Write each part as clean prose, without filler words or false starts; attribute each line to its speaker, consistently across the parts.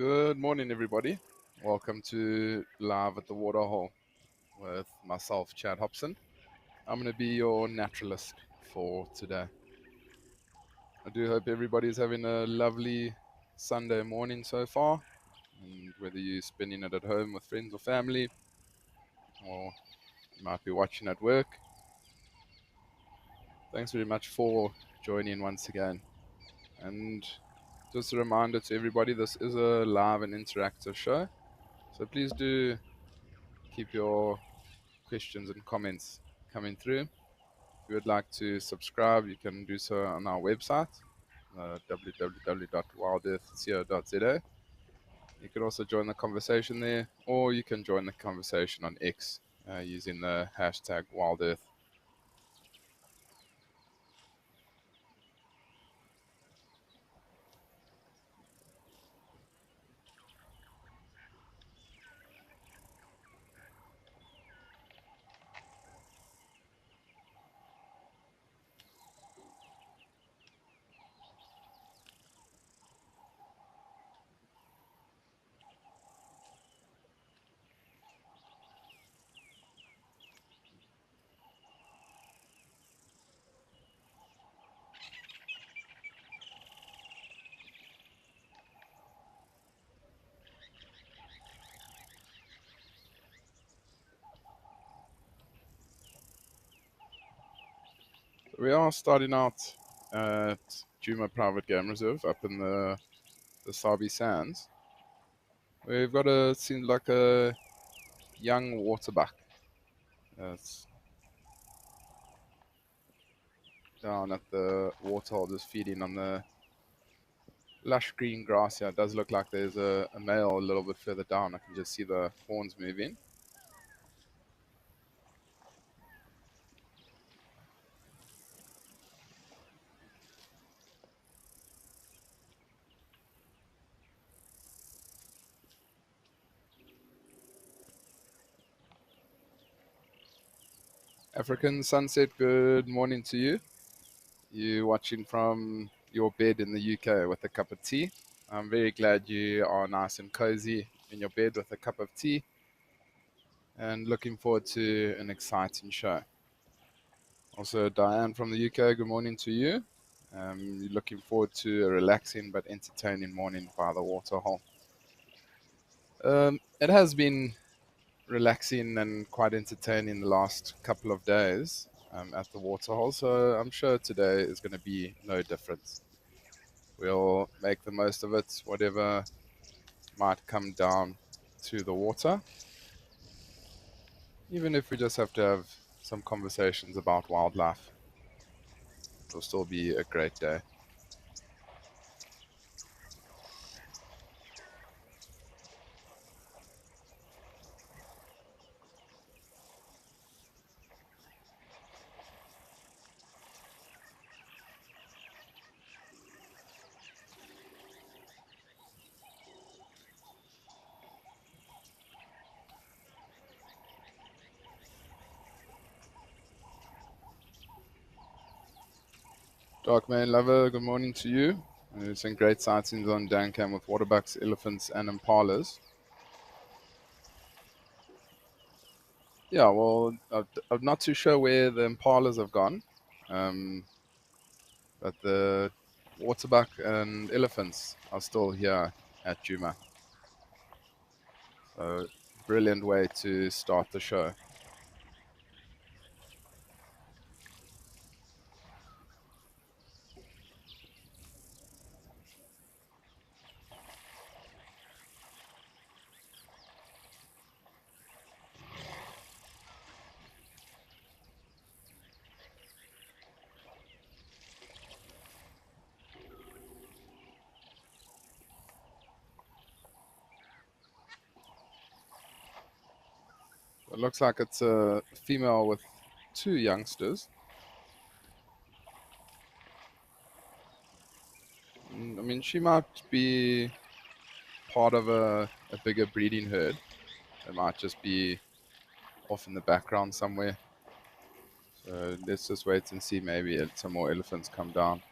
Speaker 1: Good morning, everybody. Welcome to Live at the Waterhole with myself, Chad Hobson. I'm going to be your naturalist for today. I do hope everybody's having a lovely Sunday morning so far, and whether you're spending it at home with friends or family, or you might be watching at work. Thanks very much for joining once again. And just a reminder to everybody, this is a live and interactive show, so please do keep your questions and comments coming through. If you would like to subscribe, you can do so on our website, www.wildearth.co.za. You can also join the conversation there, or you can join the conversation on X using the hashtag WildEarth. We are starting out at Juma Private Game Reserve up in the Sabi Sands. We've got seems like a young waterbuck. It's down at the waterhole just feeding on the lush green grass here. It does look like there's a male a little bit further down. I can just see the horns moving. African sunset, good morning to you. You watching from your bed in the UK with a cup of tea. I'm very glad you are nice and cozy in your bed with a cup of tea and looking forward to an exciting show. Also, Diane from the UK, good morning to you. You're looking forward to a relaxing but entertaining morning by the waterhole. It has been relaxing and quite entertaining the last couple of days at the waterhole, so I'm sure today is going to be no different. We'll make the most of it, whatever might come down to the water, even if we just have to have some conversations about wildlife. It'll still be a great day. Darkman Lover, good morning to you. Some great sightings on Dancam with waterbucks, elephants, and impalas. Yeah, well, I'm not too sure where the impalas have gone, um, but the waterbuck and elephants are still here at Juma. So, brilliant way to start the show. It looks like it's a female with two youngsters. I mean, she might be part of a bigger breeding herd. It might just be off in the background somewhere. So let's just wait and see. Maybe some more elephants come down.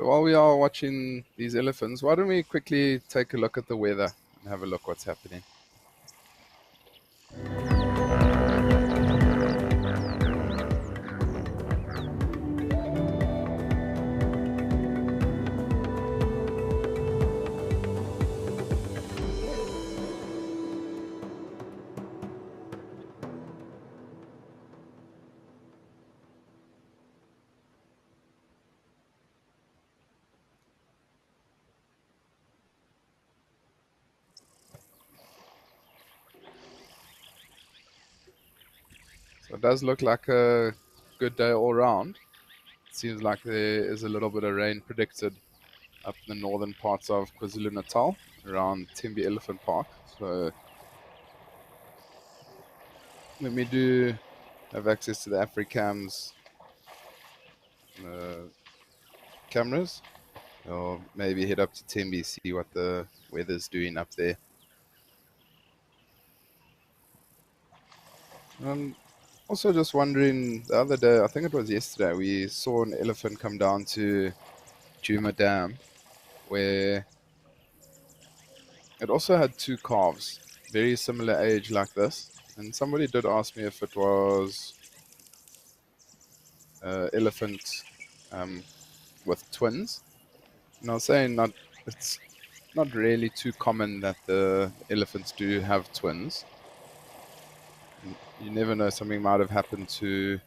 Speaker 1: So while we are watching these elephants, why don't we quickly take a look at the weather and have a look what's happening? So it does look like a good day all round. It seems like there is a little bit of rain predicted up in the northern parts of KwaZulu-Natal around Tembe Elephant Park. So when we do have access to the AfriCams cameras, or maybe head up to Tembe, see what the weather's doing up there. Also just wondering, the other day, I think it was yesterday, we saw an elephant come down to Juma Dam where it also had two calves, very similar age like this. And somebody did ask me if it was elephant um, with twins. And I was saying it's not really too common that the elephants do have twins. And you never know, something might have happened to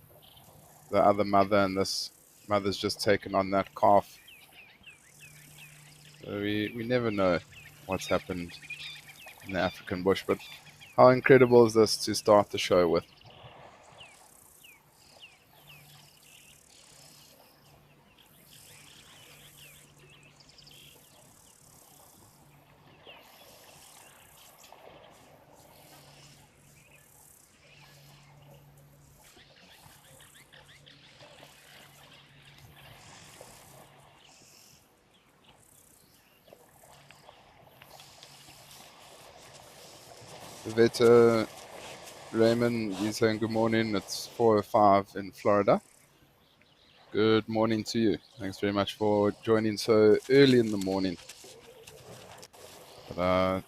Speaker 1: the other mother, and this mother's just taken on that calf. So we never know what's happened in the African bush, but how incredible is this to start the show with? Veta Raymond, he's saying good morning. It's 4:05 in Florida. Good morning to you. Thanks very much for joining so early in the morning. But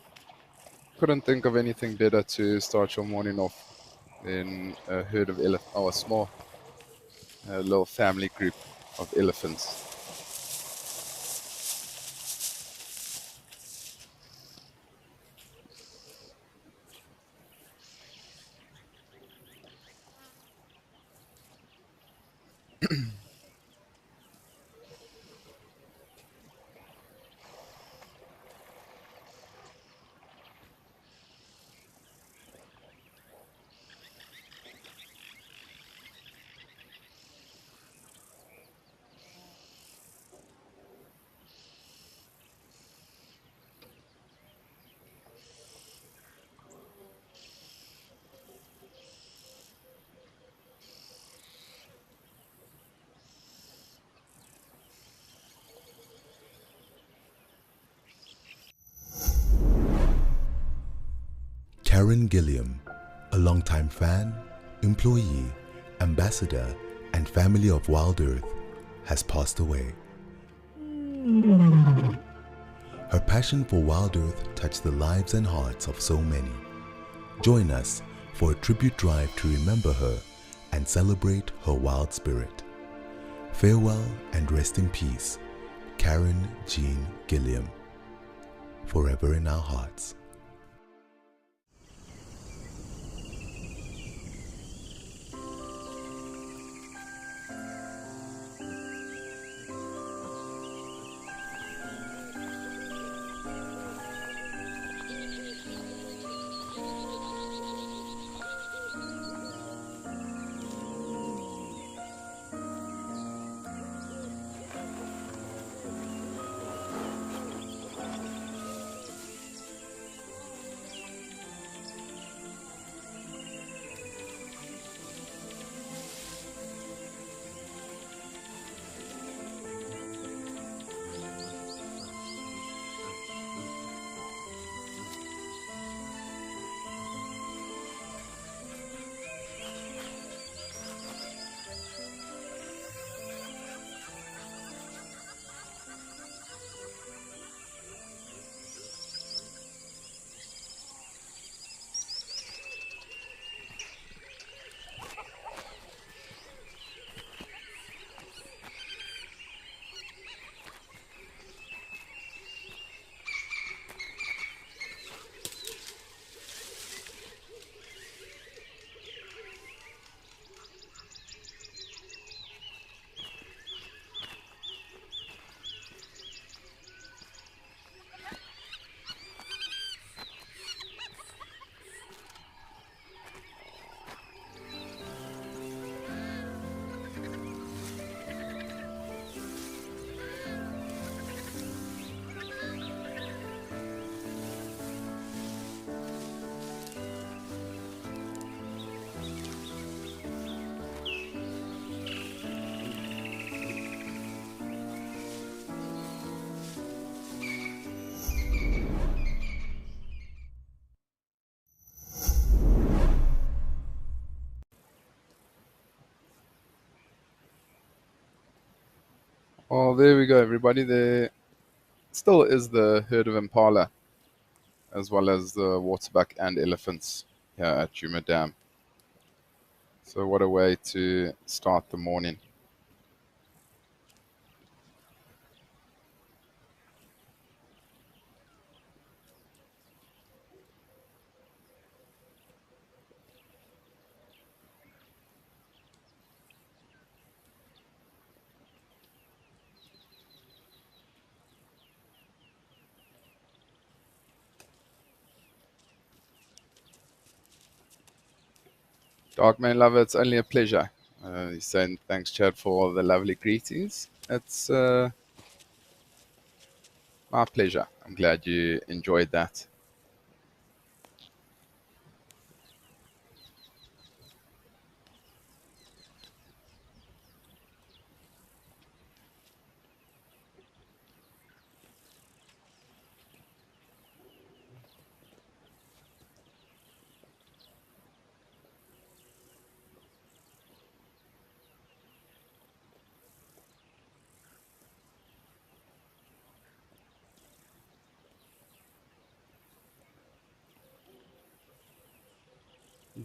Speaker 1: couldn't think of anything better to start your morning off than a herd of elephants, or a small little family group of elephants.
Speaker 2: Karen Gilliam, a longtime fan, employee, ambassador, and family of WildEarth, has passed away. Her passion for WildEarth touched the lives and hearts of so many. Join us for a tribute drive to remember her and celebrate her wild spirit. Farewell and rest in peace, Karen Jean Gilliam. Forever in our hearts.
Speaker 1: Well, there we go, everybody. There still is the herd of impala, as well as the waterbuck and elephants here at Juma Dam. So, what a way to start the morning. Dark Man Lover, it's only a pleasure. He's saying thanks, Chad, for all the lovely greetings. It's my pleasure. I'm glad you enjoyed that.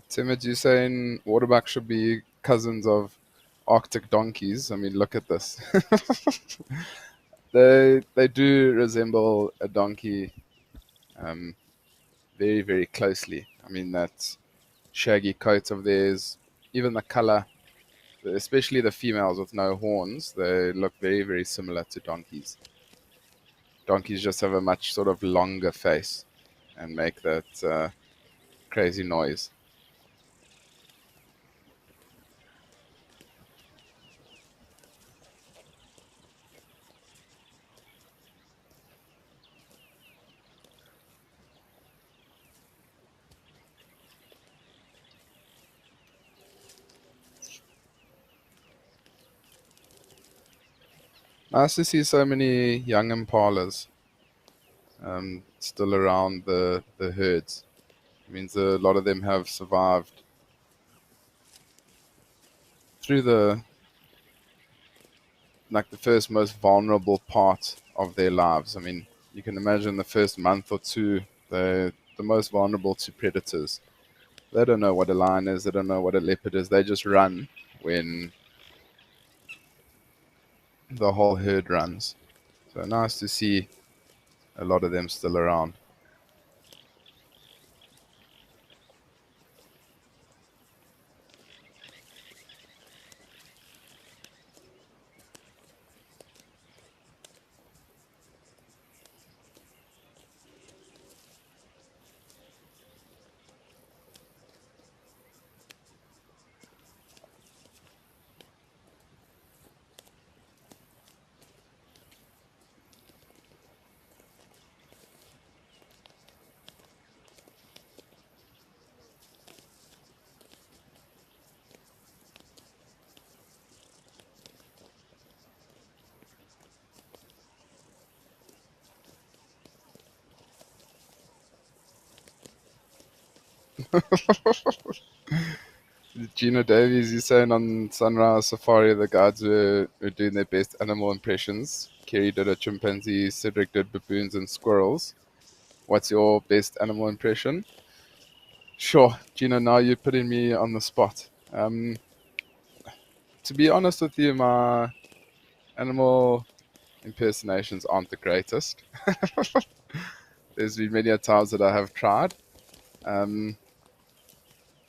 Speaker 1: Timid, you saying waterbuck should be cousins of Arctic donkeys? I mean, look at this. They do resemble a donkey um, very, very closely. I mean, that shaggy coat of theirs, even the color, especially the females with no horns, they look very, very similar to donkeys. Donkeys just have a much sort of longer face and make that crazy noise. Nice to see so many young impalas still around the herds. It means a lot of them have survived through the first most vulnerable part of their lives. I mean, you can imagine the first month or two, they're the most vulnerable to predators. They don't know what a lion is, they don't know what a leopard is, they just run when the whole herd runs. So nice to see a lot of them still around. Gina Davies, you're saying on Sunrise Safari, the guides were doing their best animal impressions. Kerry did a chimpanzee, Cedric did baboons and squirrels. What's your best animal impression? Sure, Gina, now you're putting me on the spot. To be honest with you, my animal impersonations aren't the greatest. There's been many a times that I have tried. Um,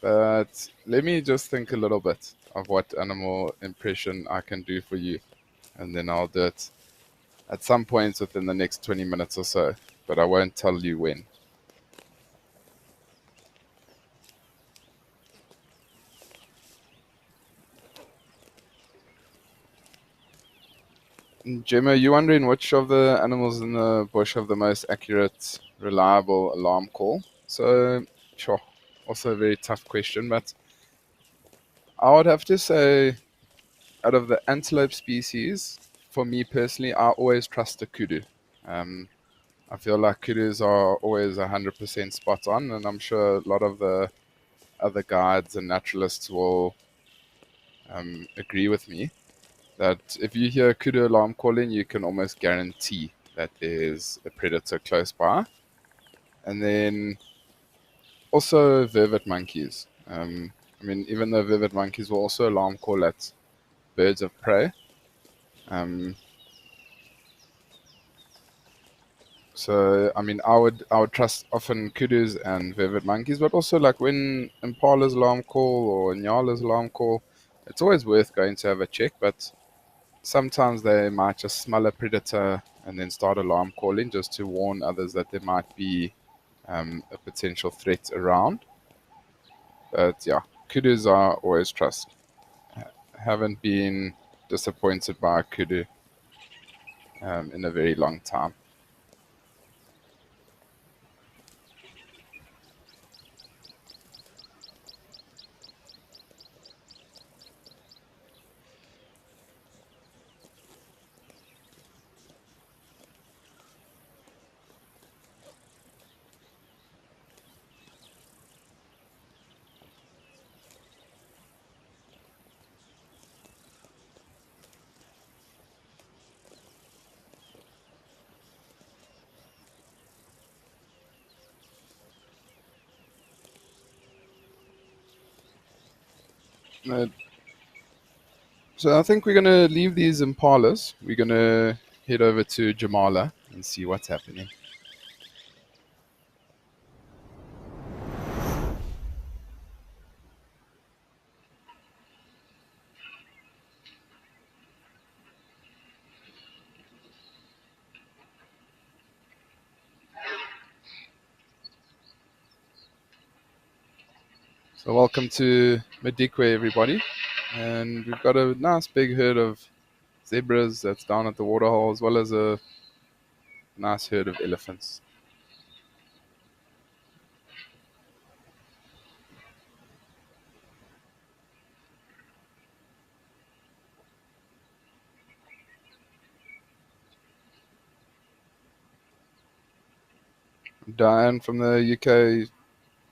Speaker 1: but let me just think a little bit of what animal impression I can do for you, and then I'll do it at some point within the next 20 minutes or so, but I won't tell you when. Gemma, you wondering which of the animals in the bush have the most accurate, reliable alarm call? So, sure, also a very tough question, but I would have to say, out of the antelope species, for me personally, I always trust the kudu. Um, I feel like kudus are always 100% spot on, and I'm sure a lot of the other guides and naturalists will agree with me. that if you hear kudu alarm calling, you can almost guarantee that there's a predator close by. And then also vervet monkeys. Even though vervet monkeys will also alarm call at birds of prey. Um, I would trust often kudus and vervet monkeys, but also like when impala's alarm call or nyala's alarm call, it's always worth going to have a check. But sometimes they might just smell a predator and then start alarm calling just to warn others that there might be a potential threat around. But yeah, kudus are always trust. Haven't been disappointed by a kudu in a very long time. Uh, So I think we're gonna leave these impalas. We're gonna head over to Jamala and see what's happening. So welcome to Madikwe, everybody, and we've got a nice big herd of zebras that's down at the waterhole, as well as a nice herd of elephants. Diane from the UK,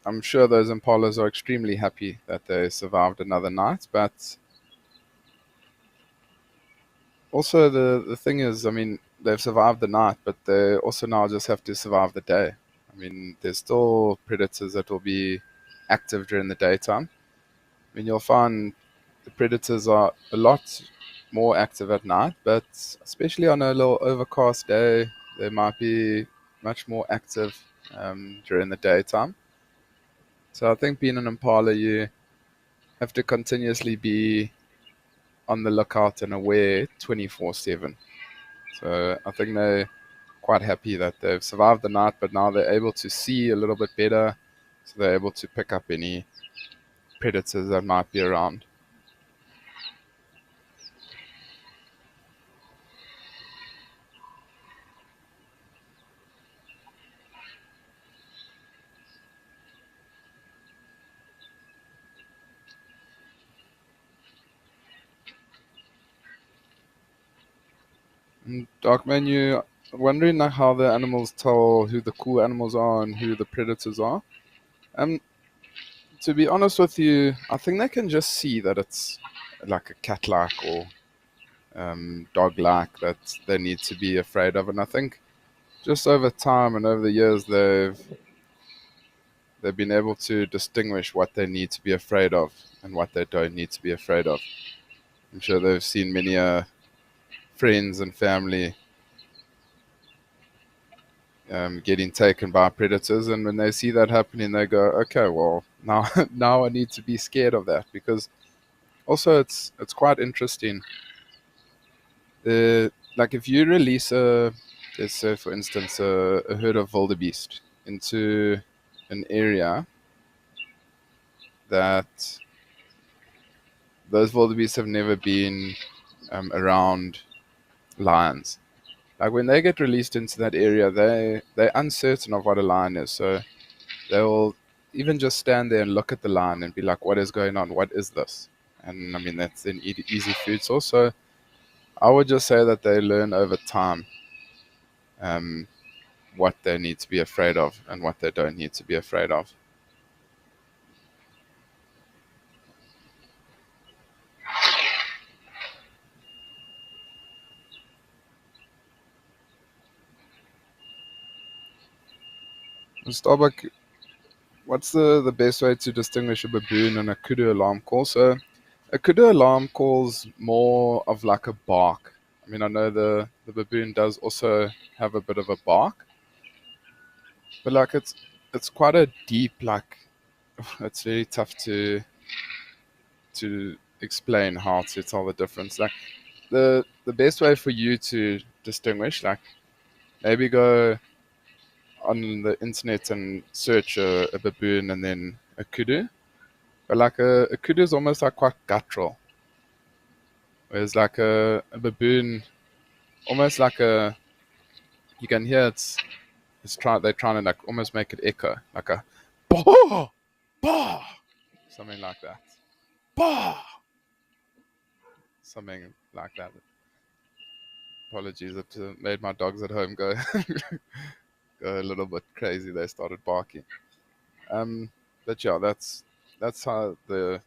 Speaker 1: I'm sure those impalas are extremely happy that they survived another night, but also the thing is, they've survived the night, but they also now just have to survive the day. There's still predators that will be active during the daytime. You'll find the predators are a lot more active at night, but especially on a little overcast day, they might be much more active during the daytime. So I think being an impala, you have to continuously be on the lookout and aware 24/7. So I think they're quite happy that they've survived the night, but now they're able to see a little bit better, so they're able to pick up any predators that might be around. And Darkman, you wondering like how the animals tell who the cool animals are and who the predators are? Um, to be honest with you, I think they can just see that it's like a cat-like or dog-like that they need to be afraid of, and I think just over time and over the years they've been able to distinguish what they need to be afraid of and what they don't need to be afraid of. I'm sure they've seen many friends and family getting taken by predators, and when they see that happening, they go, "Okay, well now now I need to be scared of that." Because also it's quite interesting. Like if you release let's say for instance a herd of wildebeest into an area that those wildebeest have never been around lions. Like when they get released into that area, they're uncertain of what a lion is, so they'll even just stand there and look at the lion and be like, "What is going on? What is this?" And that's an easy food source. So I would just say that they learn over time um, what they need to be afraid of and what they don't need to be afraid of. Starbuck, what's the best way to distinguish a baboon and a kudu alarm call? So a kudu alarm call's more of like a bark. I mean, I know the baboon does also have a bit of a bark, but like it's quite a deep, like it's very tough to explain how to tell the difference. Like the best way for you to distinguish, like maybe go on the internet and search a baboon and then a kudu. But like a kudu is almost like quite guttural, whereas like a baboon, almost like a you can hear they're trying to like almost make it echo, like a bah bah, something like that, bah, something like that. Apologies, it made my dogs at home go go a little bit crazy. They started barking. Um, but yeah, that's how the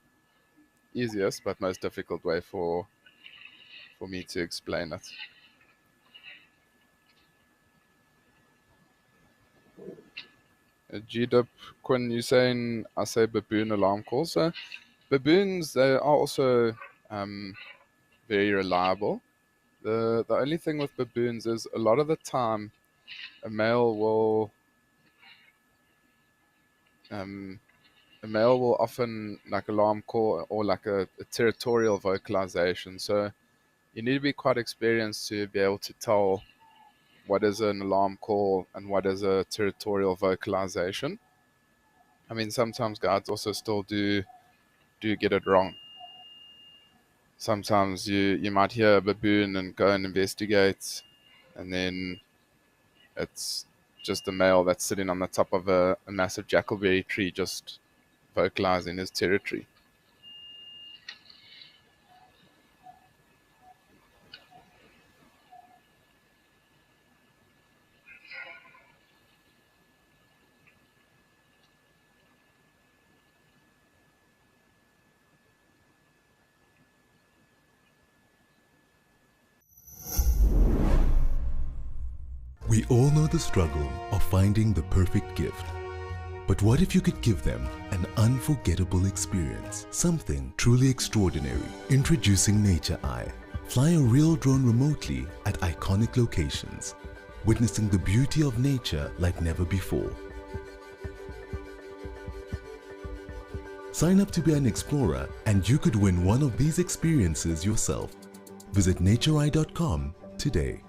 Speaker 1: easiest but most difficult way for me to explain it. GDIP, Quinn, you saying I say baboon alarm calls. So baboons, they are also um, very reliable. The only thing with baboons is a lot of the time a male will um, a male will often like alarm call or like a territorial vocalization. So you need to be quite experienced to be able to tell what is an alarm call and what is a territorial vocalization. I mean, sometimes guides also still do get it wrong. Sometimes you might hear a baboon and go and investigate, and then it's just a male that's sitting on the top of a massive jackalberry tree just vocalizing his territory.
Speaker 2: We all know the struggle of finding the perfect gift. But what if you could give them an unforgettable experience? Something truly extraordinary. Introducing Nature Eye. Fly a real drone remotely at iconic locations, witnessing the beauty of nature like never before. Sign up to be an explorer and you could win one of these experiences yourself. Visit natureeye.com today.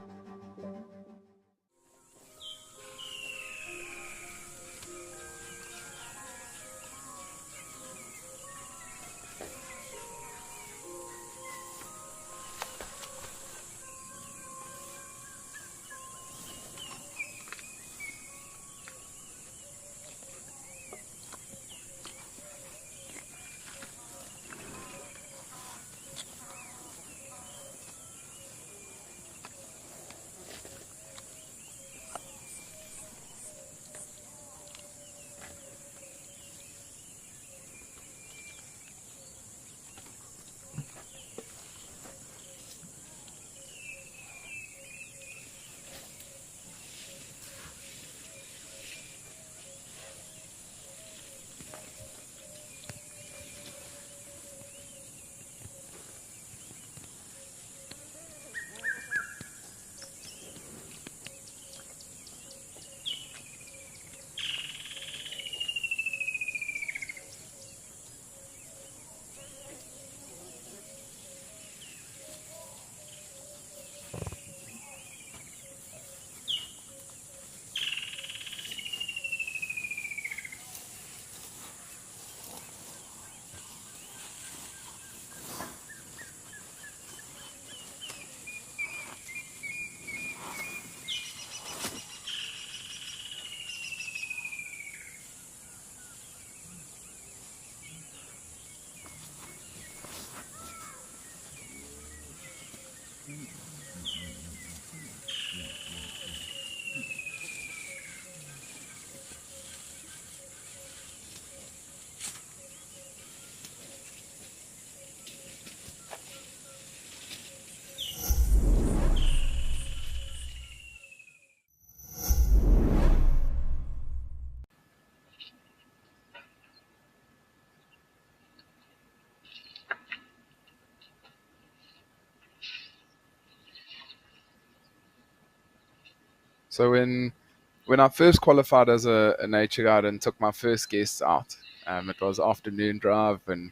Speaker 1: So when I first qualified as a nature guide and took my first guests out, it was afternoon drive, and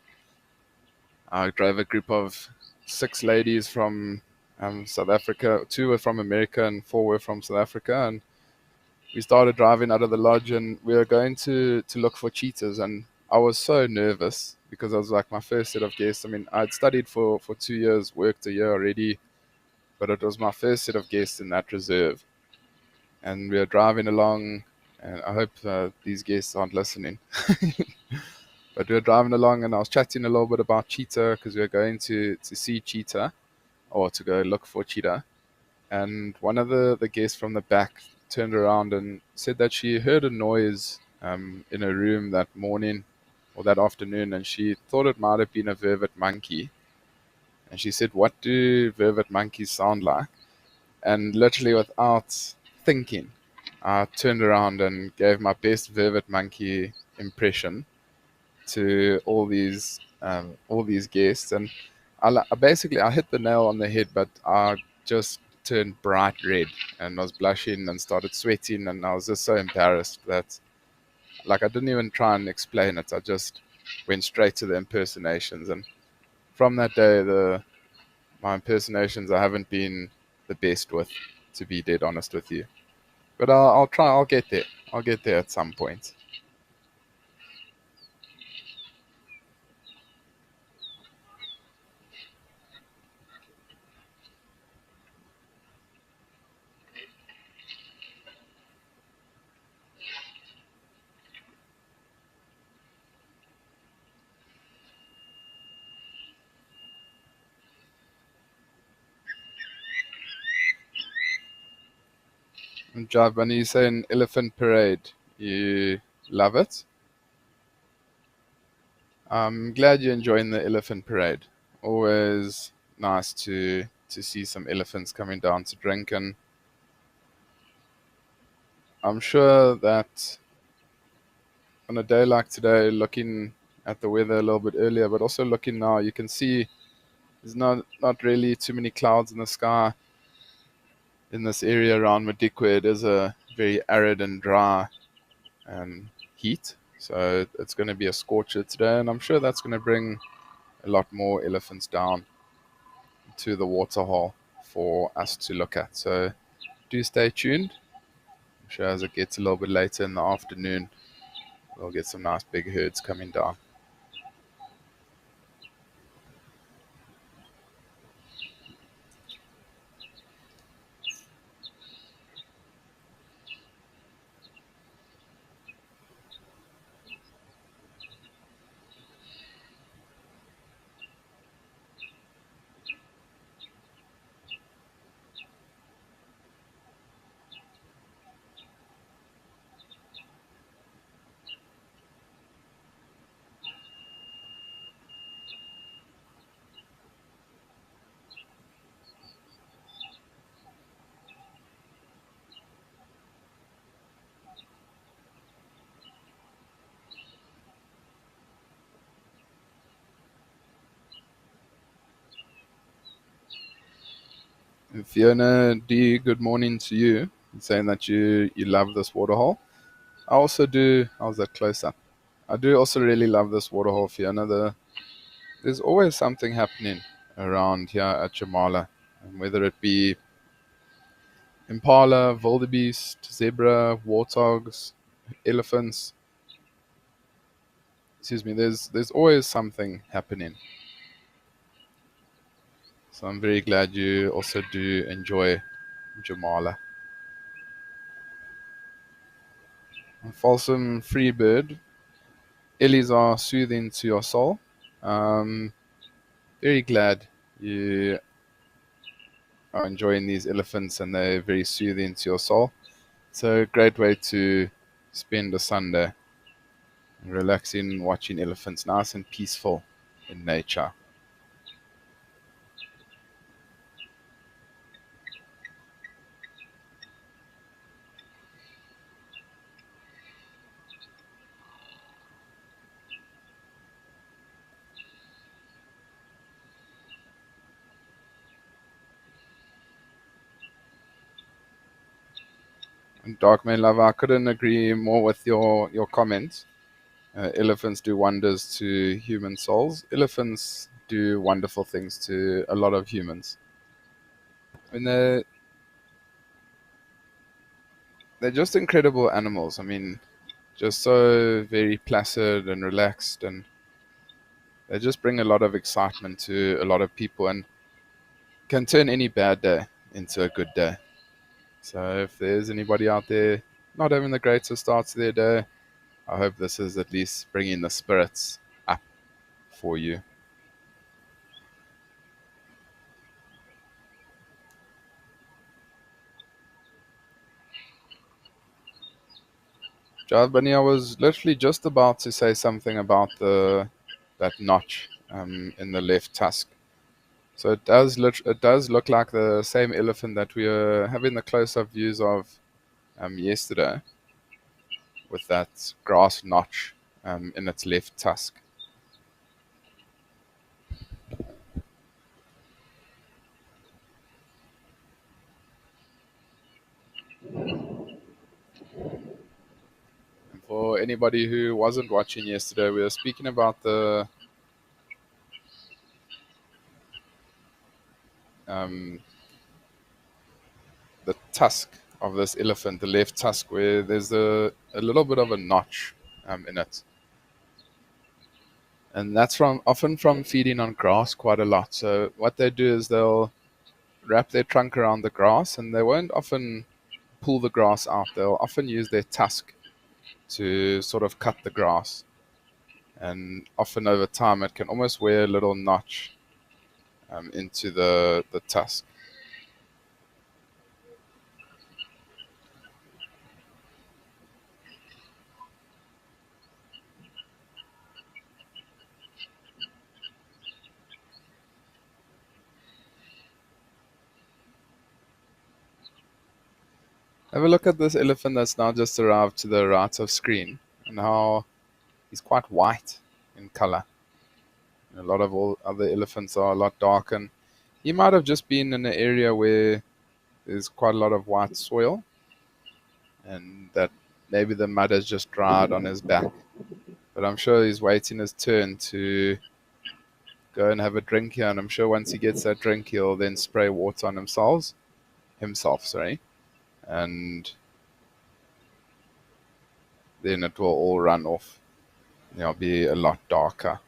Speaker 1: I drove a group of 6 ladies from South Africa. 2 were from America and 4 were from South Africa, and we started driving out of the lodge, and we were going to look for cheetahs. And I was so nervous because I was like my first set of guests. I mean, I'd studied for 2 years, worked a year already, but it was my first set of guests in that reserve. And we were driving along, and I hope these guests aren't listening. But we were driving along, and I was chatting a little bit about cheetah because we were going to see cheetah, or to go look for cheetah. And one of the guests from the back turned around and said that she heard a noise in a room that morning or that afternoon, and she thought it might have been a vervet monkey. And she said, "What do vervet monkeys sound like?" And literally without thinking, I turned around and gave my best vervet monkey impression to all these guests, and I hit the nail on the head, but I just turned bright red and was blushing and started sweating, and I was just so embarrassed that like I didn't even try and explain it. I just went straight to the impersonations, and from that day, the my impersonations I haven't been the best with, to be dead honest with you. But I'll try. I'll get there. I'll get there at some point. And Jive Bunny, you say an elephant parade. You love it. I'm glad you're enjoying the elephant parade. Always nice to see some elephants coming down to drink, and I'm sure that on a day like today, looking at the weather a little bit earlier, but also looking now, you can see there's not really too many clouds in the sky in this area around Madikwe. It is a very arid and dry heat, so it's going to be a scorcher today, and I'm sure that's going to bring a lot more elephants down to the waterhole for us to look at. So do stay tuned. I'm sure as it gets a little bit later in the afternoon, we'll get some nice big herds coming down. Fiona D, good morning to you. Saying that you love this waterhole. I also do. How's that close up? I do also really love this waterhole, Fiona. There's always something happening around here at Jamala, whether it be impala, wildebeest, zebra, warthogs, elephants. Excuse me. There's always something happening. So I'm very glad you also do enjoy Jamala. Folsom Freebird. Ellies are soothing to your soul. Um, very glad you are enjoying these elephants, and they're very soothing to your soul. It's a great way to spend a Sunday, relaxing, watching elephants, nice and peaceful in nature. And Dark Main Lover, I couldn't agree more with your comment. Elephants do wonders to human souls. Elephants do wonderful things to a lot of humans. I mean, they're just incredible animals. I mean, just so very placid and relaxed, and they just bring a lot of excitement to a lot of people and can turn any bad day into a good day. So if there's anybody out there not having the greatest start to their day, I hope this is at least bringing the spirits up for you. Jive Bunny, I was literally just about to say something about the that notch in the left tusk. So it does look like the same elephant that we were having the close-up views of yesterday, with that grass notch in its left tusk. And for anybody who wasn't watching yesterday, we were speaking about um, the tusk of this elephant, the left tusk, where there's a little bit of a notch in it. And that's from often from feeding on grass quite a lot. So what they do is they'll wrap their trunk around the grass, and they won't often pull the grass out. They'll often use their tusk to sort of cut the grass. And often over time, it can almost wear a little notch into the tusk. Have a look at this elephant that's now just arrived to the right of screen, and how he's quite white in color. A lot of all other elephants are a lot darker. And he might have just been in an area where there's quite a lot of white soil, and that maybe the mud has just dried on his back. But I'm sure he's waiting his turn to go and have a drink here, and I'm sure once he gets that drink, he'll then spray water on himself, sorry, and then it will all run off. It'll be a lot darker.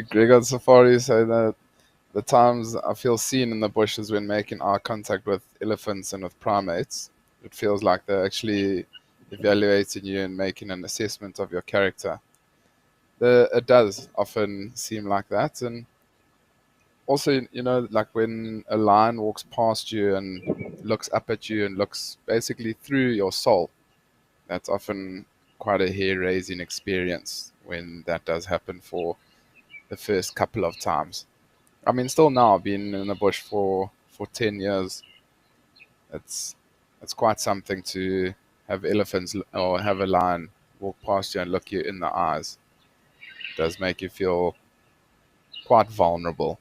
Speaker 1: Gregor Safari say that the times I feel seen in the bush is when making eye contact with elephants and with primates. It feels like they're actually evaluating you and making an assessment of your character. It does often seem like that. And also, like when a lion walks past you and looks up at you and looks basically through your soul, that's often quite a hair raising experience when that does happen for the first couple of times. I mean, still now, being in the bush for 10 years, it's it's quite something to have elephants or have a lion walk past you and look you in the eyes. It does make you feel quite vulnerable.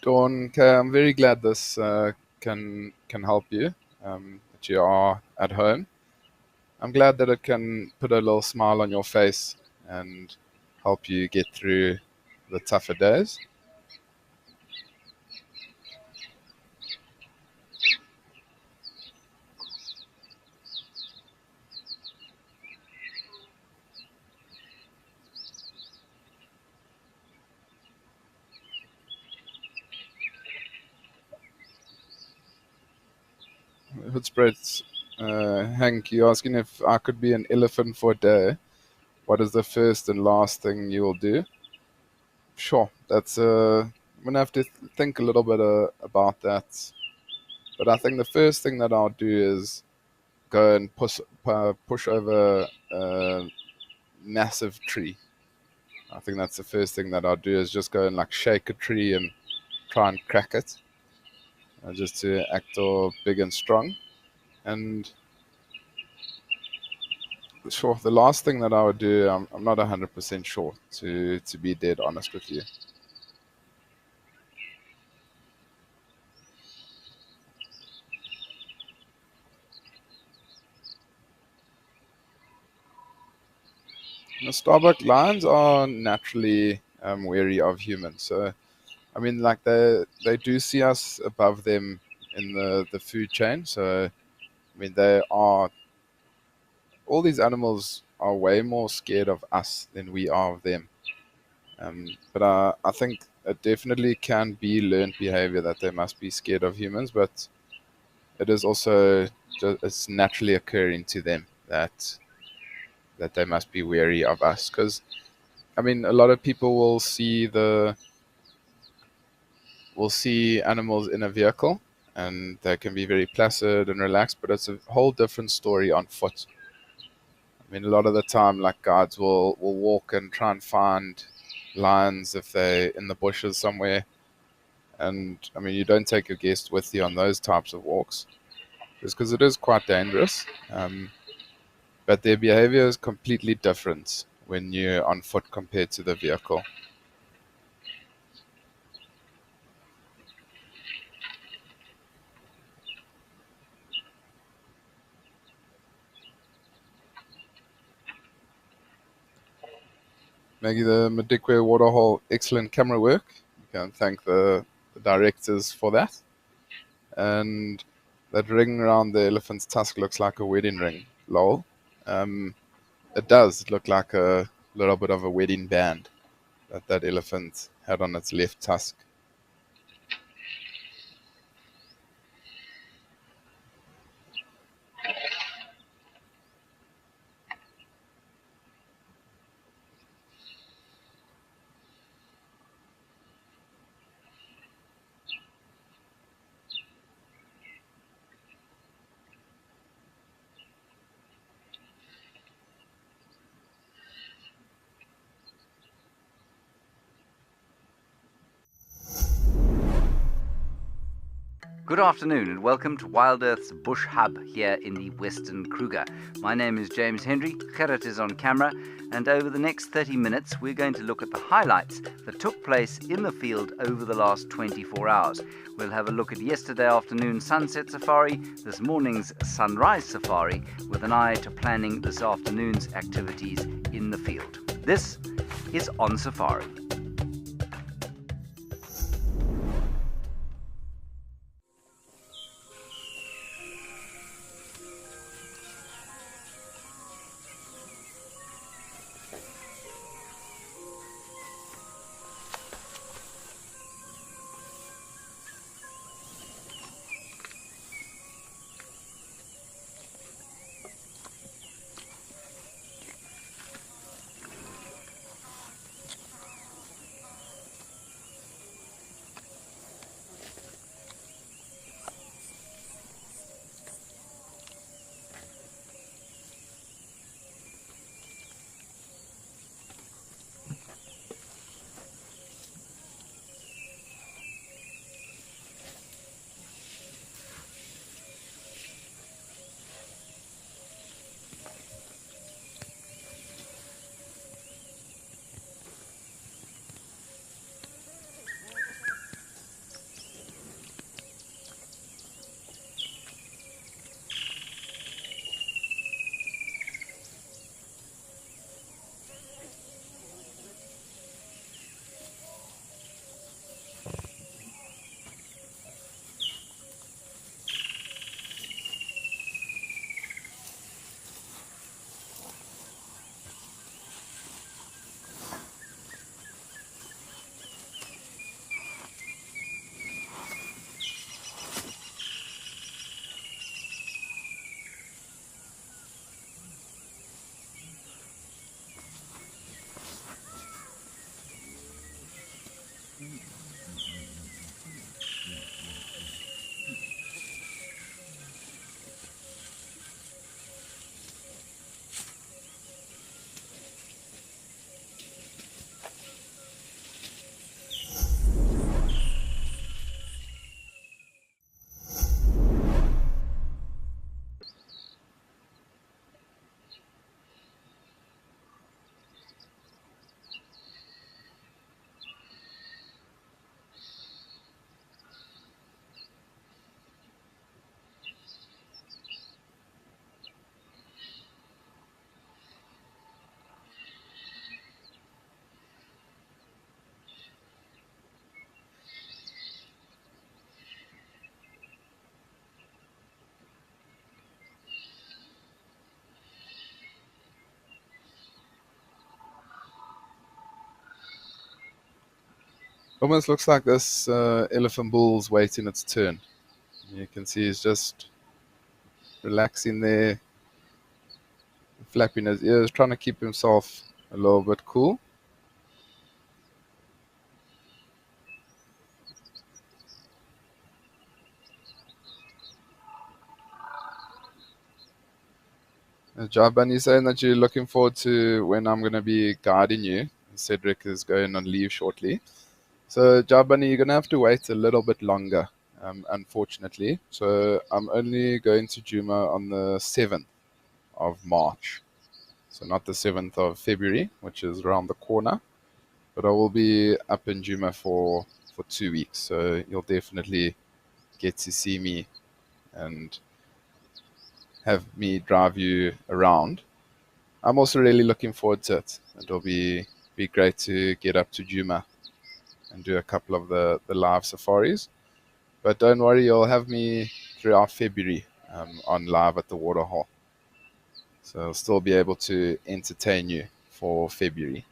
Speaker 1: Dawn, okay, I'm very glad this can help you. That you are at home. I'm glad that it can put a little smile on your face and help you get through the tougher days. Hoodsprat's, Hank, you're asking if I could be an elephant for a day. What is the first and last thing you will do? Sure, that's I'm gonna have to think a little bit about that. But I think the first thing that I'll do is go and push over a massive tree. I think that's the first thing that I'll do is just go and like shake a tree and try and crack it, just to act all big and strong. And sure, the last thing that I would do, I'm not 100% sure to be dead honest with you. The Starbuck lions are naturally wary of humans, so I mean, like they do see us above them in the food chain. So I mean, they are all these animals are way more scared of us than we are of them. But I think it definitely can be learned behavior that they must be scared of humans, but it is also just, it's naturally occurring to them that they must be wary of us. Because I mean, a lot of people will see animals in a vehicle, and they can be very placid and relaxed, but it's a whole different story on foot. I mean, a lot of the time, like guides will walk and try and find lions if they're in the bushes somewhere. And I mean, you don't take your guest with you on those types of walks, just because it is quite dangerous. But their behavior is completely different when you're on foot compared to the vehicle. Maggie, the Madikwe Waterhole, excellent camera work. You can thank the directors for that. And that ring around the elephant's tusk looks like a wedding ring. Lol. Um, it does look like a little bit of a wedding band that that elephant had on its left tusk.
Speaker 3: Good afternoon and welcome to WildEarth's Bush Hub here in the Western Kruger. My name is James Henry, Gerrit is on camera, and over the next 30 minutes we're going to look at the highlights that took place in the field over the last 24 hours. We'll have a look at yesterday afternoon's sunset safari, this morning's sunrise safari, with an eye to planning this afternoon's activities in the field. This is On Safari.
Speaker 1: Almost looks like this elephant bull's waiting its turn. You can see he's just relaxing there, flapping his ears, trying to keep himself a little bit cool. Jaban, you're saying that you're looking forward to when I'm going to be guiding you. Cedric is going on leave shortly. So, Jabani, you're going to have to wait a little bit longer, unfortunately. So, I'm only going to Juma on the 7th of March. So, not the 7th of February, which is around the corner. But I will be up in Juma for 2 weeks. So, you'll definitely get to see me and have me drive you around. I'm also really looking forward to it. It'll be great to get up to Juma and do a couple of the live safaris. But don't worry, you'll have me throughout February on live at the Waterhole. So I'll still be able to entertain you for February.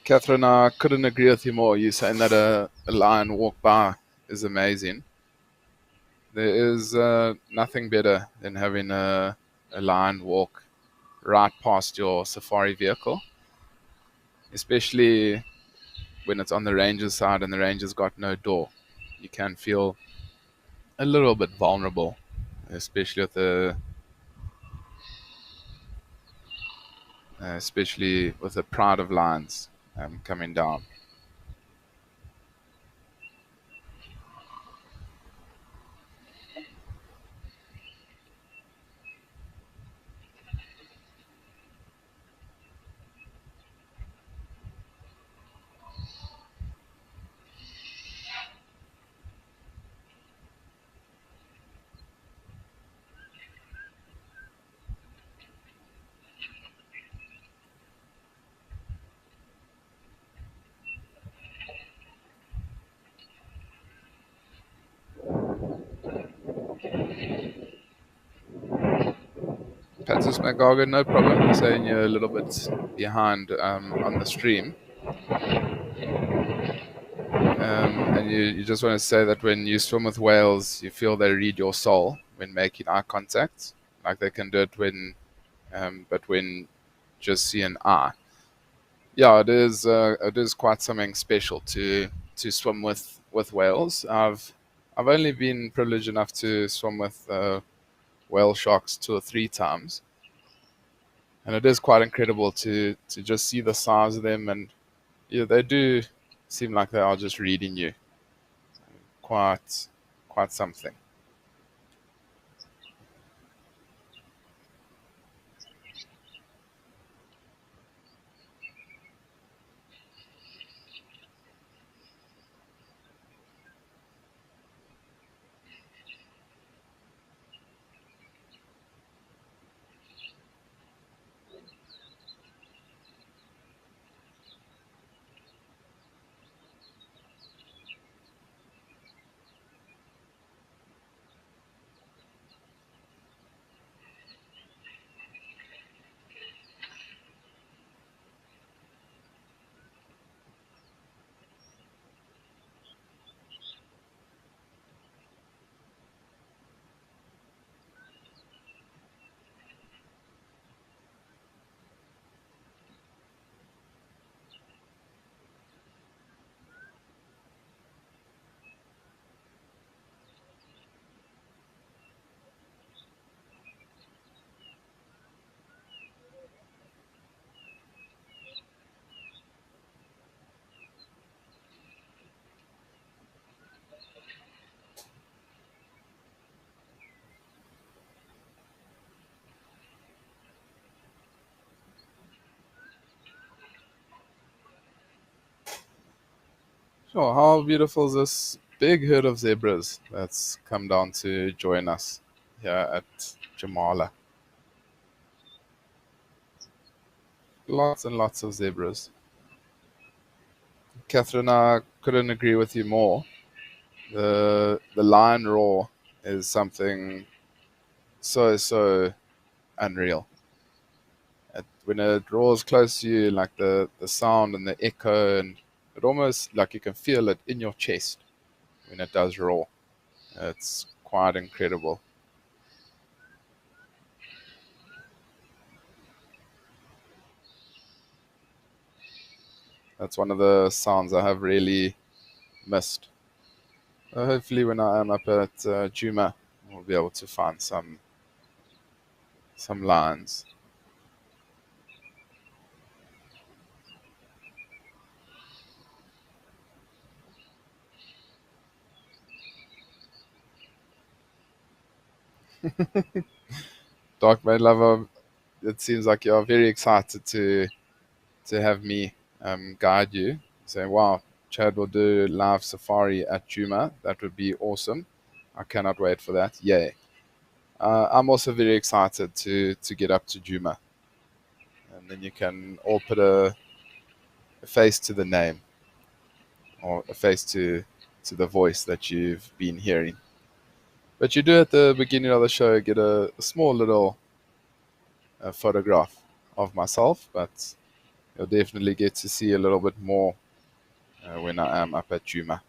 Speaker 1: Catherine, I couldn't agree with you more. You saying that a lion walk by is amazing. There is nothing better than having a lion walk right past your safari vehicle, especially when it's on the ranger's side and the ranger's got no door. You can feel a little bit vulnerable, especially with the pride of lions coming down. Patsis McGargan, no problem. I'm saying you're a little bit behind on the stream. And you just want to say that when you swim with whales, you feel they read your soul when making eye contact, like they can do it when but when just see an eye, yeah, it is quite something special to swim with whales. I've only been privileged enough to swim with whale sharks 2 or 3 times, and it is quite incredible to just see the size of them, and yeah, they do seem like they are just reading you. Quite quite something. Sure, how beautiful is this big herd of zebras that's come down to join us here at Jamala? Lots and lots of zebras. Catherine, I couldn't agree with you more. The lion roar is something so unreal. When it roars close to you, like the sound and the echo, and it almost like you can feel it in your chest when it does roar. It's quite incredible. That's one of the sounds I have really missed. Hopefully, when I am up at Juma, we'll be able to find some lions. Dark Maid Lover, it seems like you're very excited to have me guide you. Say, wow, Chad will do live safari at Juma. That would be awesome. I cannot wait for that. Yay. I'm also very excited to get up to Juma. And then you can all put a face to the name, or a face to the voice that you've been hearing. But you do at the beginning of the show get a small little photograph of myself, but you'll definitely get to see a little bit more when I am up at Juma.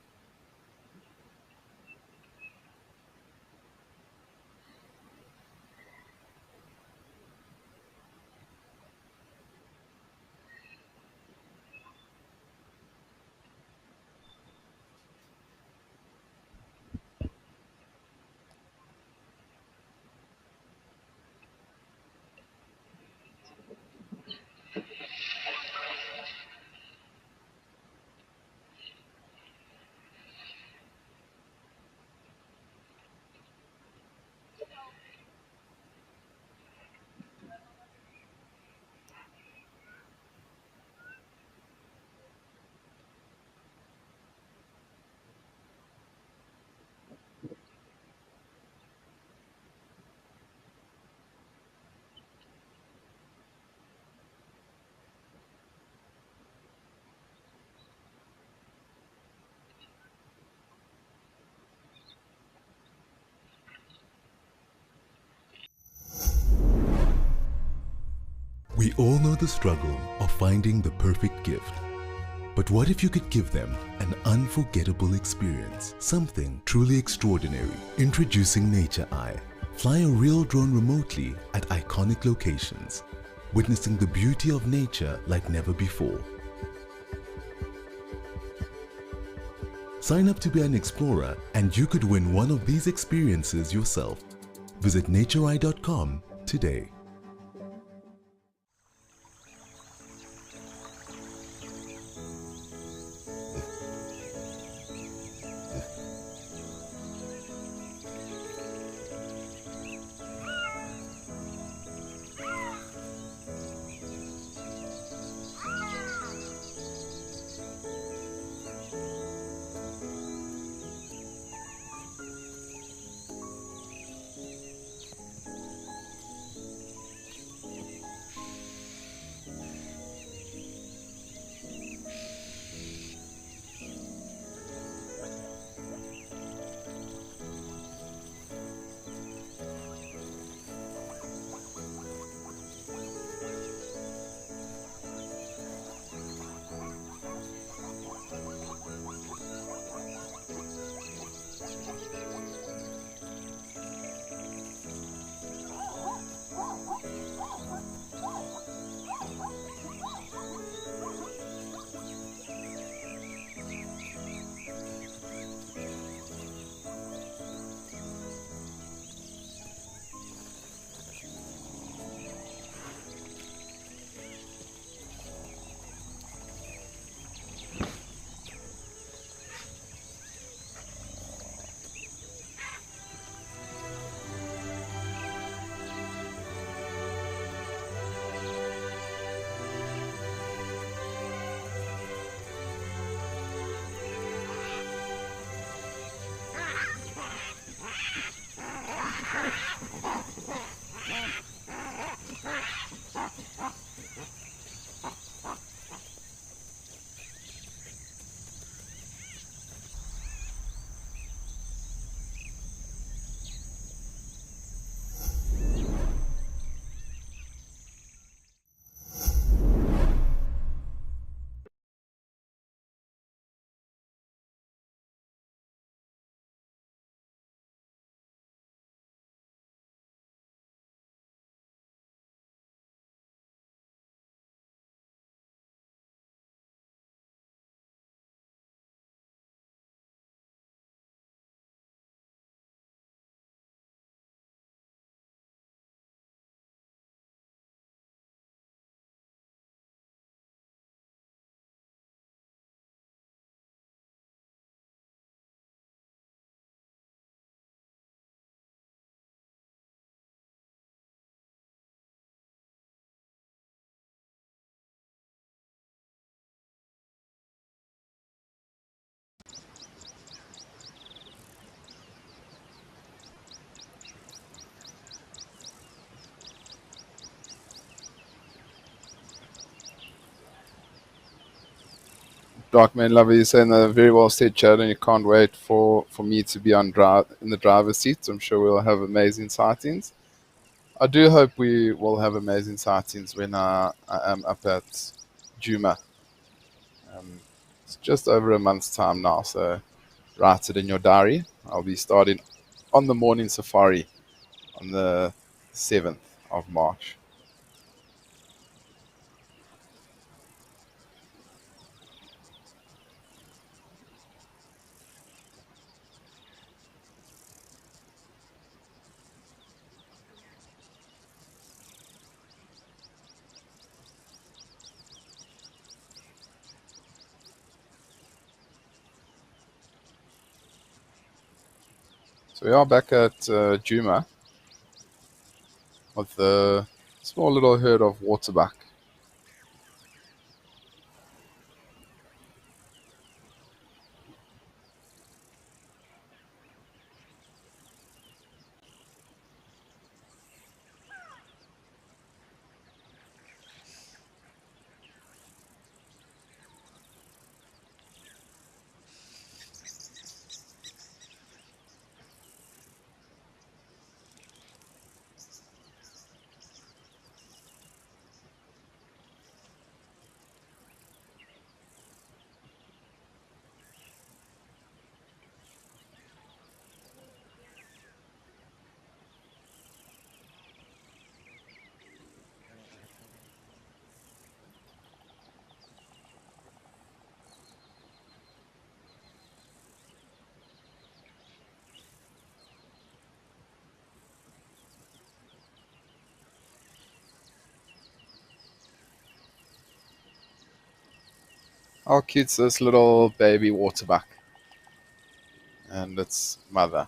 Speaker 2: We all know the struggle of finding the perfect gift. But what if you could give them an unforgettable experience? Something truly extraordinary. Introducing Nature Eye. Fly a real drone remotely at iconic locations, witnessing the beauty of nature like never before. Sign up to be an explorer and you could win one of these experiences yourself. Visit natureye.com today.
Speaker 1: Darkman Lover, you're saying that very well said, Chad, and you can't wait for me to be in the driver's seat. I'm sure we'll have amazing sightings. I do hope we will have amazing sightings when I am up at Juma. It's just over a month's time now, so write it in your diary. I'll be starting on the morning safari on the 7th of March. So we are back at Juma with a small little herd of waterbuck. How cute's this little baby waterbuck and its mother?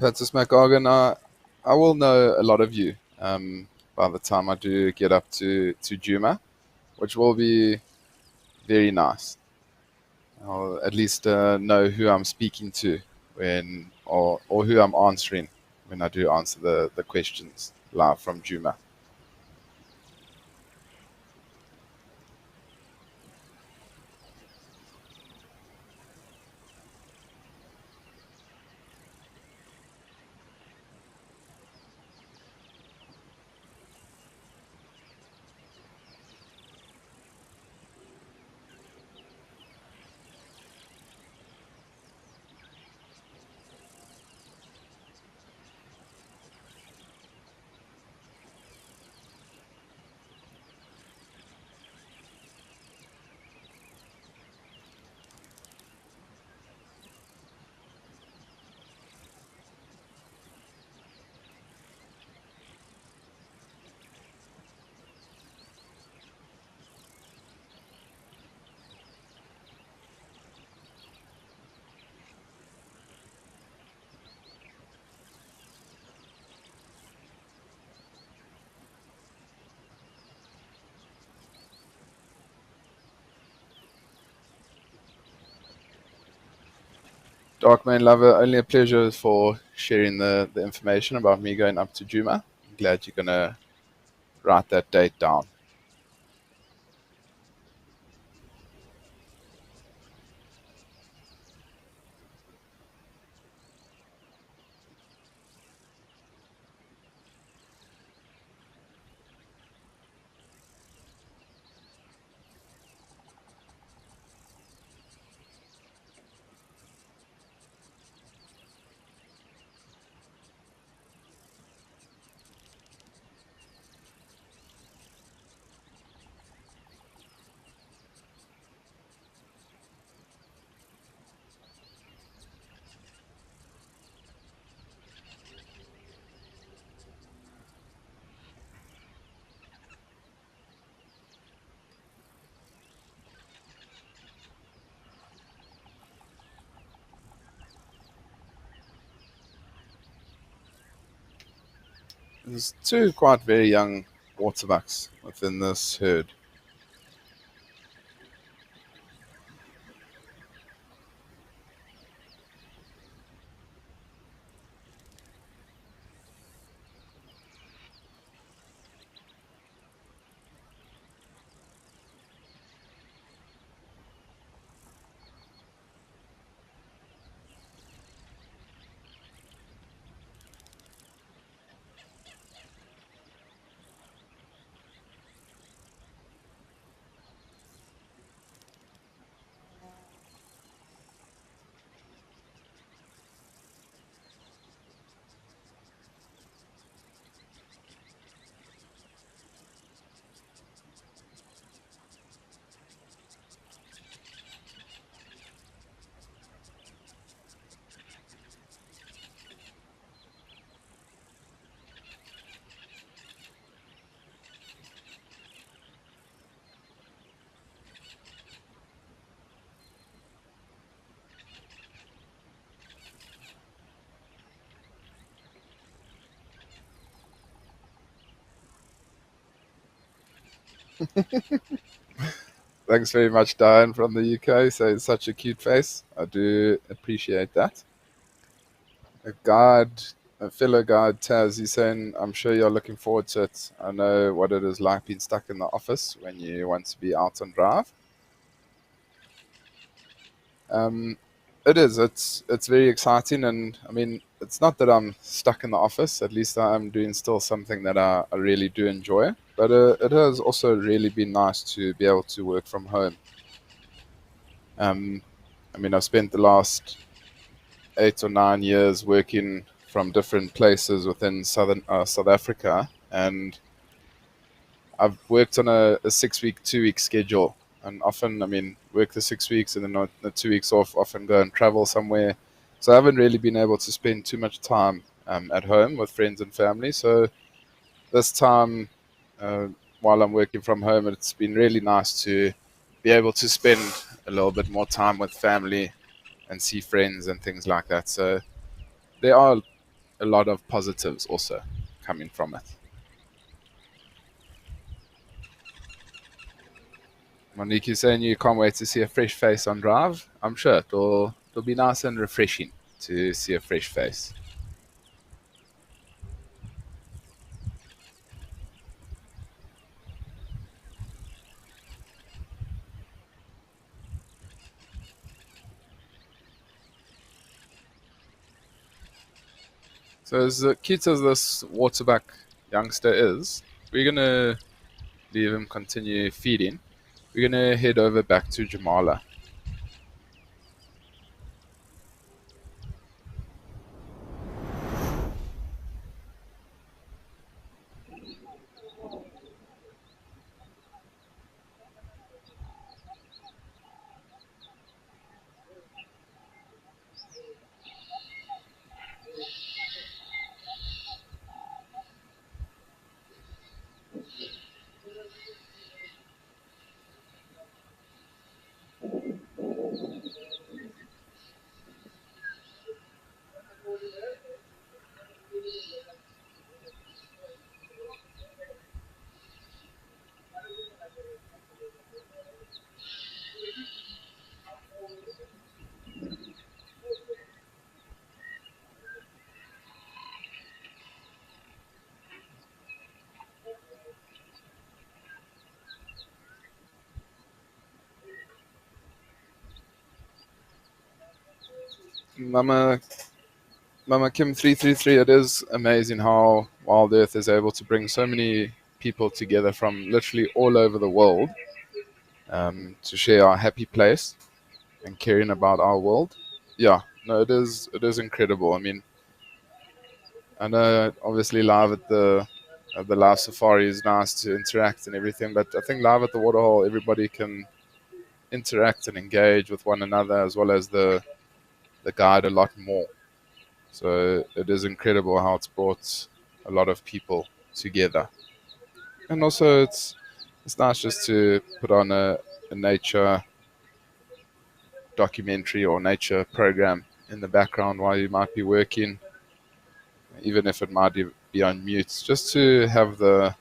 Speaker 1: Petrus McGargan, I will know a lot of you by the time I do get up to Juma, which will be very nice. I'll at least know who I'm speaking to when, or who I'm answering when I do answer the questions live from Juma. Darkman Lover, only a pleasure for sharing the information about me going up to Juma. I'm glad you're going to write that date down. There's two quite very young waterbucks within this herd. Thanks very much, Diane from the UK. Saying such a cute face. I do appreciate that. A guide, a fellow guide, Taz, he's saying, I'm sure you're looking forward to it. I know what it is like being stuck in the office when you want to be out on drive. Um, it is. It's very exciting, and I mean, it's not that I'm stuck in the office. At least I'm doing still something that I really do enjoy. But it has also really been nice to be able to work from home. Um, I mean, I've spent the last 8 or 9 years working from different places within southern South Africa, and I've worked on a 6 week, 2 week schedule, and often, I mean, work the 6 weeks and then the 2 weeks off. Often go and travel somewhere, so I haven't really been able to spend too much time at home with friends and family. So this time, uh, while I'm working from home, it's been really nice to be able to spend a little bit more time with family and see friends and things like that. So there are a lot of positives also coming from it. Monique, you're saying you can't wait to see a fresh face on Drive. I'm sure it'll be nice and refreshing to see a fresh face. So as cute as this waterbuck youngster is, we're gonna leave him continue feeding. We're gonna head over back to Jamala. Mama Mama Kim 333, it is amazing how Wild Earth is able to bring so many people together from literally all over the world to share our happy place and caring about our world. Yeah, no, it is incredible. I mean, I know obviously live at the live safari is nice to interact and everything, but I think live at the Waterhole everybody can interact and engage with one another as well as the guide a lot more. So it is incredible how it's brought a lot of people together, and also it's nice just to put on a nature documentary or nature program in the background while you might be working, even if it might be on mute, just to have the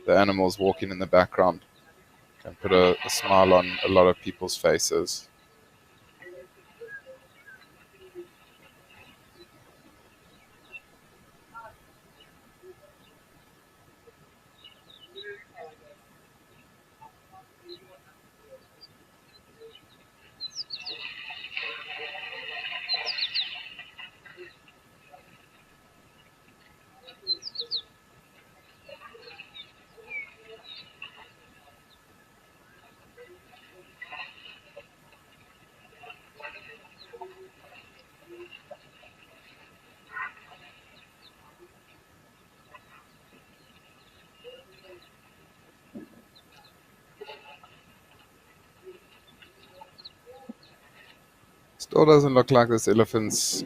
Speaker 1: animals walking in the background can put a smile on a lot of people's faces. Still doesn't look like this elephant's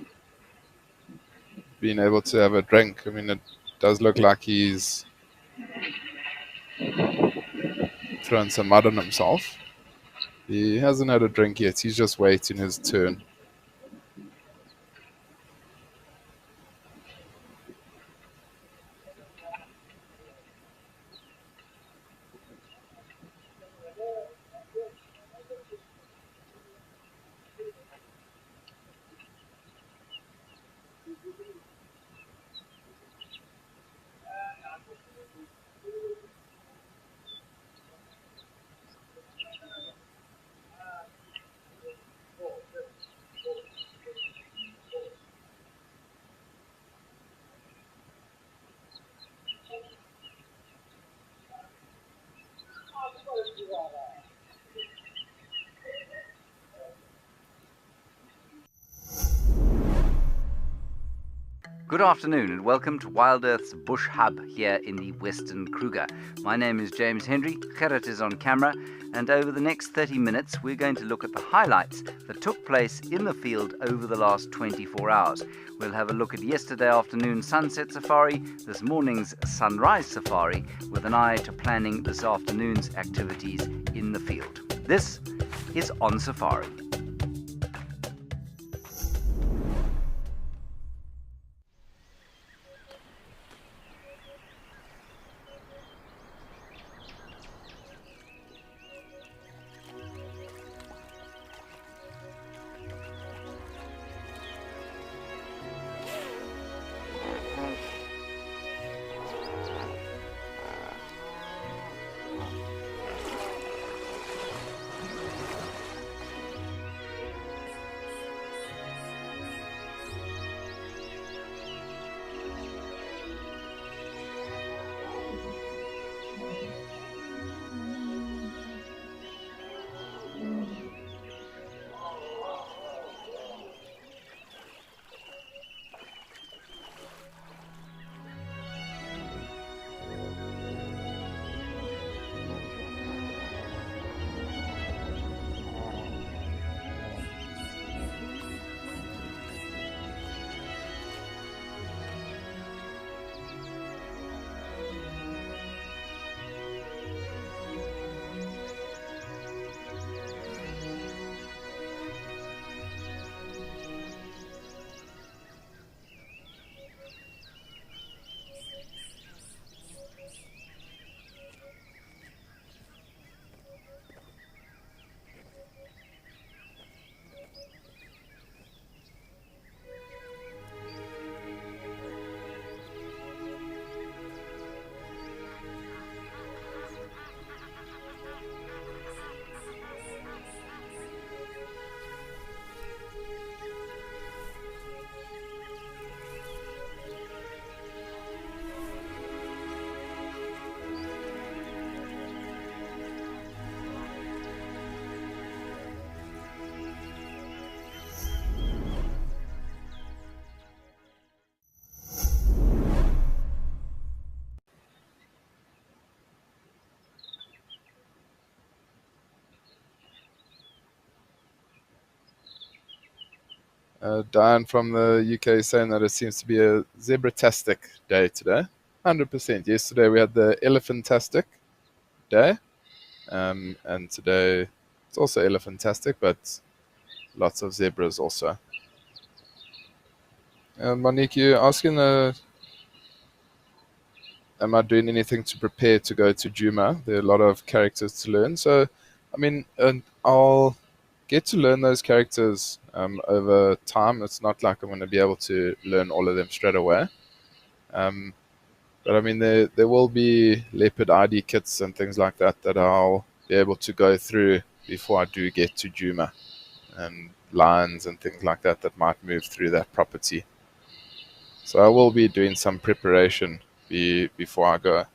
Speaker 1: being able to have a drink. I mean, it does look like he's thrown some mud on himself. He hasn't had a drink yet. He's just waiting his turn.
Speaker 3: Good afternoon and welcome to WildEarth's Bush Hub here in the Western Kruger. My name is James Henry, Gerrit is on camera, and over the next 30 minutes we're going to look at the highlights that took place in the field over the last 24 hours. We'll have a look at yesterday afternoon's sunset safari, this morning's sunrise safari, with an eye to planning this afternoon's activities in the field. This is On Safari.
Speaker 1: Diane from the UK is saying that it seems to be a zebra-tastic day today. 100%. Yesterday we had the elephant-tastic day, and today it's also elephant-tastic, but lots of zebras also. Monique, you're asking, am I doing anything to prepare to go to Juma? There are a lot of characters to learn. So, I mean, I'll get to learn those characters over time. It's not like I'm going to be able to learn all of them straight away. But I mean, there will be leopard ID kits and things like that that I'll be able to go through before I do get to Juma, and lions and things like that that might move through that property. So I will be doing some preparation before I go.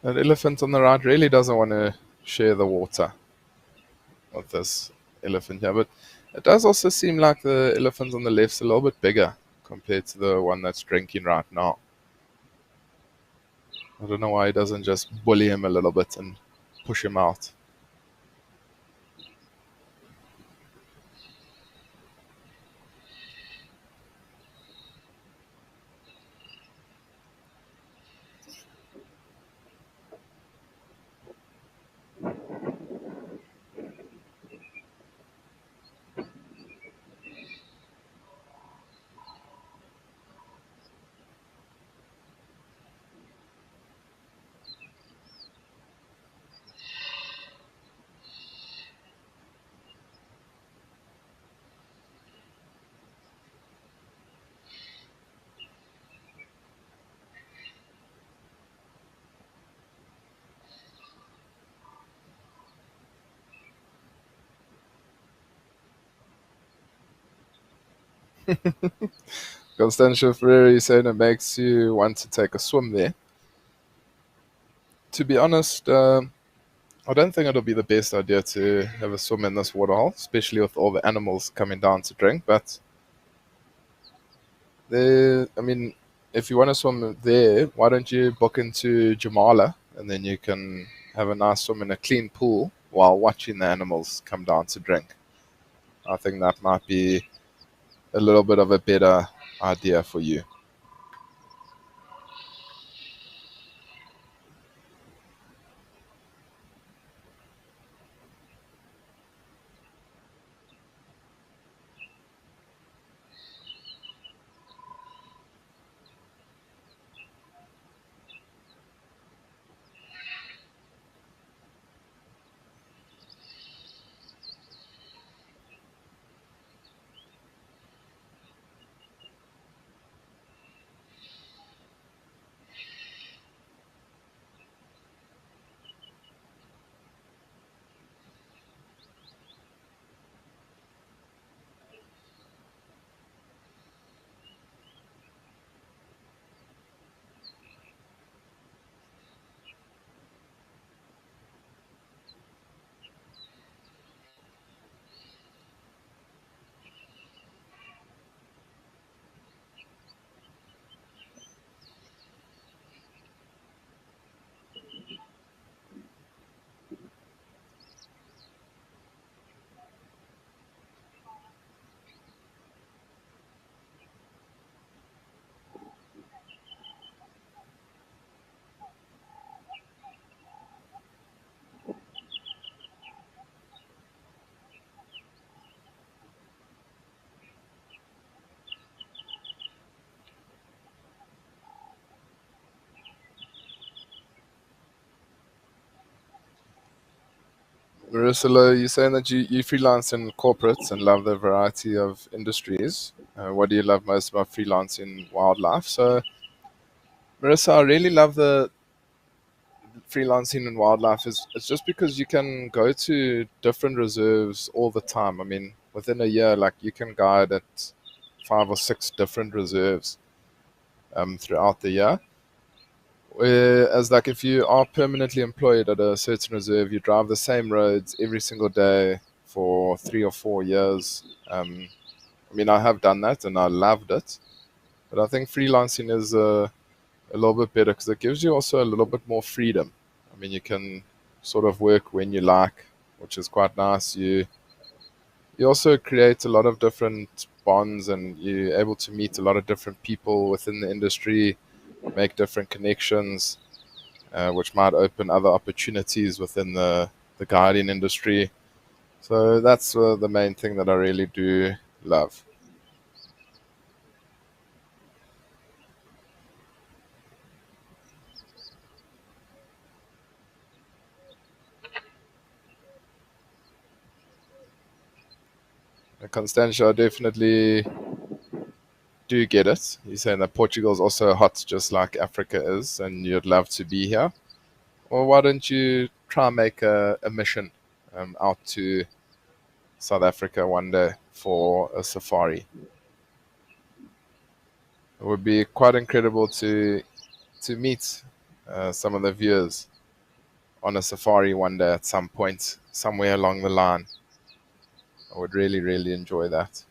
Speaker 1: That elephant on the right really doesn't want to share the water with this elephant here, but it does also seem like the elephant on the left's a little bit bigger compared to the one that's drinking right now. I don't know why he doesn't just bully him a little bit and push him out. Constantia Ferreri saying it makes you want to take a swim there. To be honest, I don't think it'll be the best idea to have a swim in this waterhole, especially with all the animals coming down to drink. But I mean, if you want to swim there, why don't you book into Jamala and then you can have a nice swim in a clean pool while watching the animals come down to drink. I think that might be a little bit of a better idea for you. Marissa, you're saying that you freelance in corporates and love the variety of industries. What do you love most about freelancing wildlife? So, Marissa, I really love the freelancing in wildlife is it's just because you can go to different reserves all the time. I mean, within a year, like you can guide at 5 or 6 different reserves throughout the year. Whereas, like, if you are permanently employed at a certain reserve, you drive the same roads every single day for 3 or 4 years. I mean, I have done that and I loved it, but I think freelancing is a little bit better because it gives you also a little bit more freedom. I mean, you can sort of work when you like, which is quite nice. You also create a lot of different bonds, and you're able to meet a lot of different people within the industry, make different connections, which might open other opportunities within the guiding industry. So that's the main thing that I really do love. Constantia, I definitely do get it. You're saying that Portugal's also hot just like Africa is, and you'd love to be here. Well, why don't you try and make a mission out to South Africa one day for a safari? It would be quite incredible to meet some of the viewers on a safari one day at some point, somewhere along the line. I would really, really enjoy that.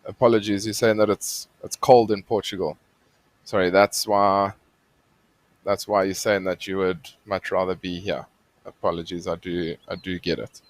Speaker 1: Apologies, you're saying that it's cold in Portugal. Sorry, that's why you're saying that you would much rather be here. Apologies, I do get it.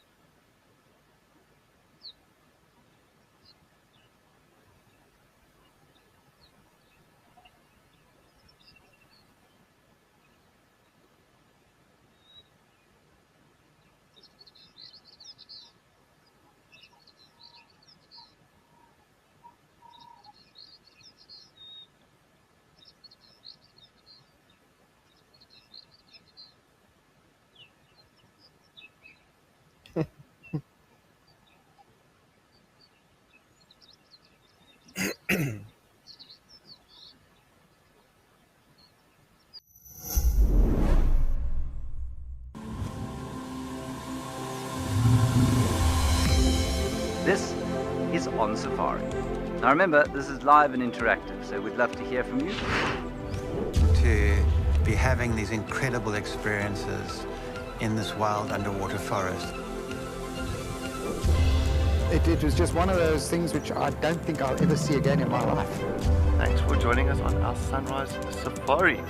Speaker 3: This is On Safari. Now remember, this is live and interactive, so we'd love to hear from you.
Speaker 4: To be having these incredible experiences in this wild underwater forest.
Speaker 5: It was just one of those things which I don't think I'll ever see again in my life.
Speaker 6: Thanks for joining us on our Sunrise Safari.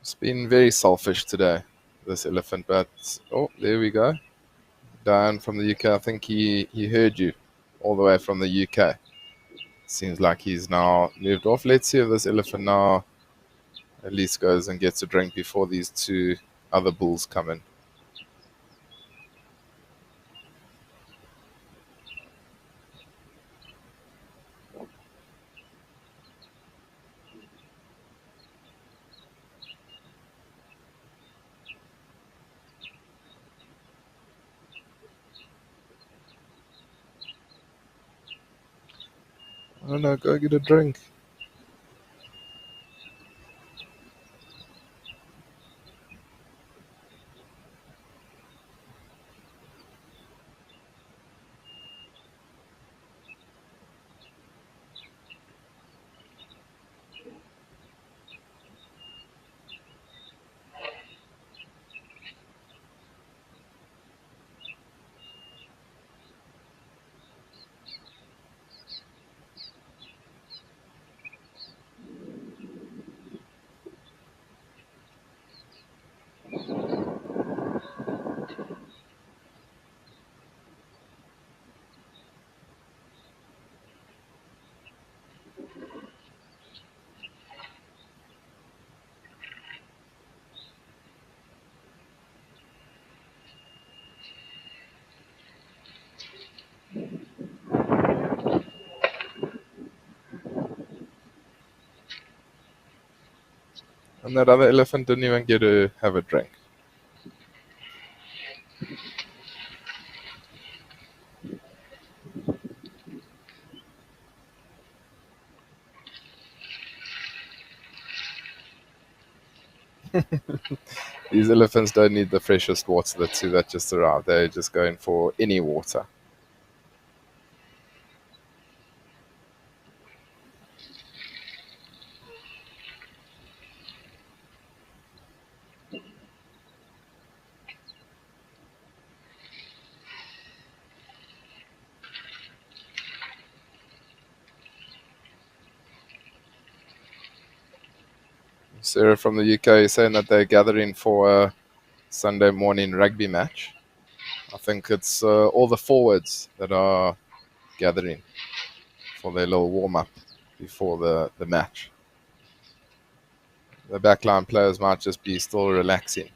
Speaker 1: It's been very selfish today, this elephant, but oh, there we go. Dan from the UK, I think he heard you all the way from the UK. Seems like he's now moved off. Let's see if this elephant now at least goes and gets a drink before these two other bulls come in. Oh no, go get a drink. And that other elephant didn't even get to have a drink. These elephants don't need the freshest water that just arrived. They're just going for any water. Sarah from the UK is saying that they're gathering for a Sunday morning rugby match. I think it's all the forwards that are gathering for their little warm-up before the match. The backline players might just be still relaxing.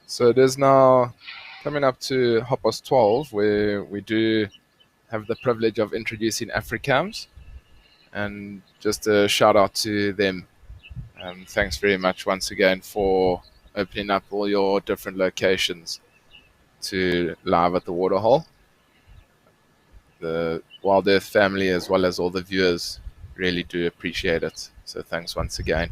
Speaker 1: So it is now coming up to 12:30, where we do have the privilege of introducing Africams, and just a shout out to them. Thanks very much once again for opening up all your different locations to live at the Waterhole. The WildEarth family, as well as all the viewers, really do appreciate it. So thanks once again.